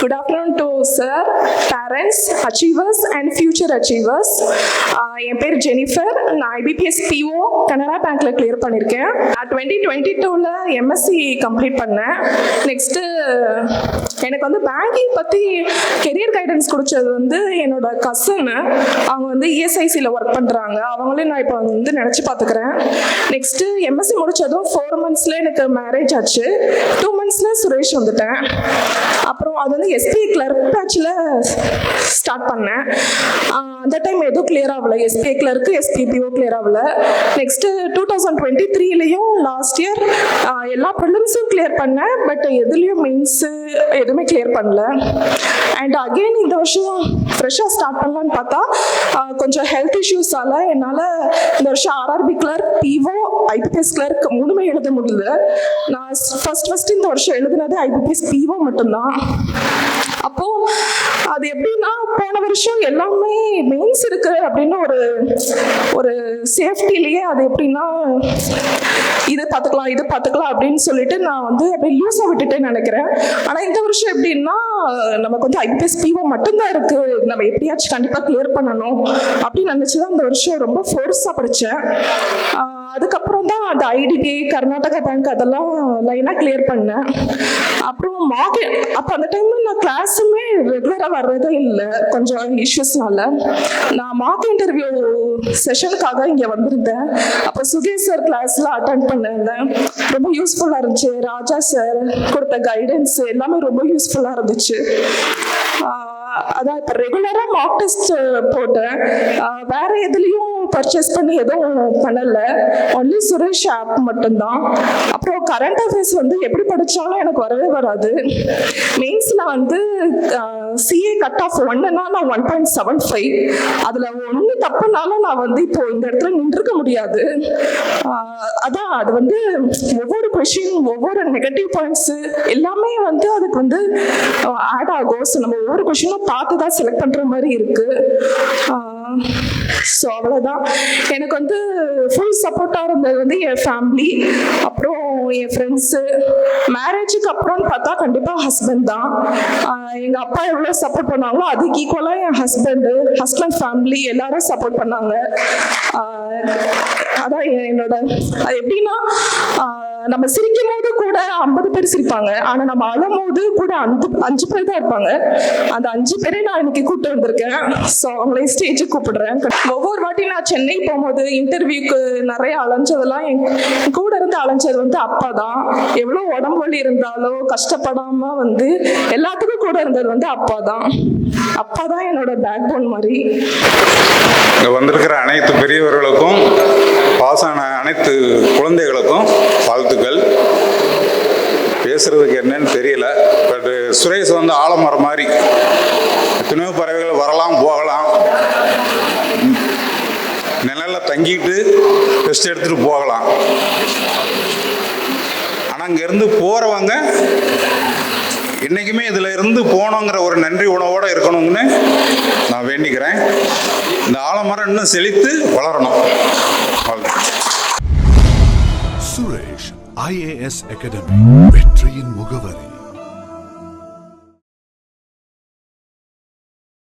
Good afternoon to sir, parents, achievers and future achievers. என் பேர் Jennifer. நான் IBPS PO Canara பேங்க்ல clear பண்ணியிருக்கேன். 2022ல் MSc complete பண்ணேன். நெக்ஸ்ட்டு எனக்கு வந்து பேங்கிங் பற்றி கெரியர் கைடன்ஸ் கொடுத்தது வந்து என்னோட கசனு. அவங்க வந்து இஎஸ்ஐசியில் ஒர்க் பண்ணுறாங்க. அவங்களையும் நான் இப்போ வந்து நினச்சி பார்த்துக்கிறேன். நெக்ஸ்ட்டு எம்எஸ்சி முடித்ததும் 4 monthsல எனக்கு மேரேஜ் ஆச்சு. 2 monthsல சுரேஷ் வந்துட்டேன். அப்புறம் அது வந்து எஸ்பி கிளர்க் பேட்சில் ஸ்டார்ட் பண்ணேன். அந்த டைம் எதுவும் கிளியர் ஆகலை. எஸ்பிஐ கிளர்க்கு எஸ்பிபிஓ கிளியர் ஆகலை. நெக்ஸ்ட்டு 2023லையும் லாஸ்ட் இயர் எல்லா ப்ரிலிம்ஸும் கிளியர் பண்ணேன். பட் எதுலேயும் மெயின்ஸு எதுவுமே கிளியர் பண்ணல. அண்ட் அகெயின் இந்த வருஷம் ஃப்ரெஷ்ஷாக ஸ்டார்ட் பண்ணலான்னு பார்த்தா கொஞ்சம் ஹெல்த் இஷ்யூஸால் என்னால் இந்த வருஷம் RRB clerk, PO, IBPS clerk 3மே எழுத முடியல. நான் ஃபர்ஸ்ட் இந்த வருஷம் எழுதுனது ஐபிபிஎஸ் பிஓ மட்டும்தான். அப்போது அது எப்படின்னா போன வருஷம் எல்லாமே மெயின்ஸ் இருக்கு அப்படின்னு ஒரு சேஃப்டிலேயே அது எப்படின்னா இது பார்த்துக்கலாம் அப்படின்னு சொல்லிட்டு நான் வந்து அப்படியே லூஸாக விட்டுட்டேன்னு நினைக்கிறேன். ஆனால் இந்த வருஷம் எப்படின்னா நமக்கு வந்து ஐபிஎஸ் பிஓ மட்டும்தான் இருக்கு, நம்ம எப்படியாச்சும் கண்டிப்பாக கிளியர் பண்ணணும் அப்படின்னு நினச்சிதான் இந்த வருஷம் ரொம்ப ஃபோர்ஸாக படித்தேன். அதுக்கப்புறம் தான் அந்த ஐடிபி, கர்நாடகா பேங்க் அதெல்லாம் லைனாக கிளியர் பண்ணேன். அப்புறம் அப்போ அந்த டைமில் நான் கிளாஸுமே ரெகுலராக வர்றதே இல்லை, கொஞ்சம் இஷ்யூஸ்னால. நான் மார்க் இன்டர்வியூ செஷனுக்காக இங்கே வந்திருந்தேன். அப்போ சுகேஷ் சார் கிளாஸில் அட்டென்ட் பண்ணிருந்தேன். ரொம்ப யூஸ்ஃபுல்லாக இருந்துச்சு. ராஜா சார் கொடுத்த கைடன்ஸ் எல்லாமே ரொம்ப யூஸ்ஃபுல்லாக இருந்துச்சு. அதான் இப்போ ரெகுலராக மார்க் டெஸ்ட் போட்டேன். வேற எதுலேயும் பர்ச்சேஸ் பண்ணி எதுவும் பண்ணலை. ஒன்லி சுரேஷ் ஆப் மட்டும்தான். அப்புறம் கரண்ட் அஃபேர்ஸ் வந்து எப்படி படித்தாலும் எனக்கு வரவே வராது. மெயின்ஸில் வந்து சிஏ கட் ஆஃப் 1ன்னா நான் 1.75. அதில் ஒன்று தப்புனாலும் நான் வந்து இப்போ இந்த இடத்துல நின்றுக்க முடியாது. அதான் அது வந்து ஒவ்வொரு கொஷின், ஒவ்வொரு நெகட்டிவ் பாயிண்ட்ஸு எல்லாமே வந்து அதுக்கு வந்து ஆட் ஆகும். ஸோ நம்ம ஒவ்வொரு கொஷினும் பார்த்து தான் செலக்ட் பண்ணுற மாதிரி இருக்குது. ஸோ அவ்வளோதான். எனக்கு வந்து ஃபுல் சப்போர்ட்டாக இருந்தது வந்து என் ஃபேமிலி, அப்புறம் என் ஃப்ரெண்ட்ஸு. மேரேஜுக்கு அப்புறம்னு பார்த்தா கண்டிப்பாக ஹஸ்பண்ட் தான். எங்கள் அப்பா எவ்வளோ சப்போர்ட் பண்ணாங்களோ அதுக்கு ஈக்குவலாக என் ஹஸ்பண்ட் ஃபேமிலி எல்லாரும் சப்போர்ட் பண்ணாங்க. அதான் என்னோட அது எப்படின்னா நம்ம சிரிக்கும் போது கூட 50 பேர் சிரிப்பாங்க, ஆனால் நம்ம அழும் போது கூட 5 பேர் தான் இருப்பாங்க. அந்த 5 பேரை நான் இன்னைக்கு கூப்பிட்டு வந்திருக்கேன். ஸோ அவங்களே ஸ்டேஜுக்கு கூப்பிடுறேன். ஒவ்வொரு வாட்டி நான் சென்னை போகும்போது இன்டர்வியூக்கு நிறைய அலைஞ்சதெல்லாம் என் கூட இருந்து அலைஞ்சது வந்து அப்பா தான். எவ்வளோ உடம்பு வலி இருந்தாலும் கஷ்டப்படாம வந்து எல்லாத்துக்கும் கூட இருந்தது வந்து அப்பா தான் என்னோட பேக் போன் மாதிரி. இங்கே வந்திருக்கிற அனைத்து பெரியவர்களுக்கும், பாசான அனைத்து குழந்தைகளுக்கும் வாழ்த்துக்கள். பேசுறதுக்கு என்னன்னு தெரியல. பட் சுரேஷ் வந்து ஆலமரம் மாதிரி எத்தனையோ பறவைகள் வரலாம் போகலாம், நிழல்ல தங்கிட்டு டெஸ்ட் எடுத்துட்டு போகலாம். ஆனால் அங்கேருந்து போகிறவங்க என்றைக்குமே இதில் இருந்து போனோங்கிற ஒரு நன்றி உணவோடு இருக்கணும்னு நான் வேண்டிக்கிறேன். இந்த ஆலமரம் இன்னும் செழித்து வளரணும். சுரேஷ் IAS அகாடமி, வெற்றியின் முகவரி.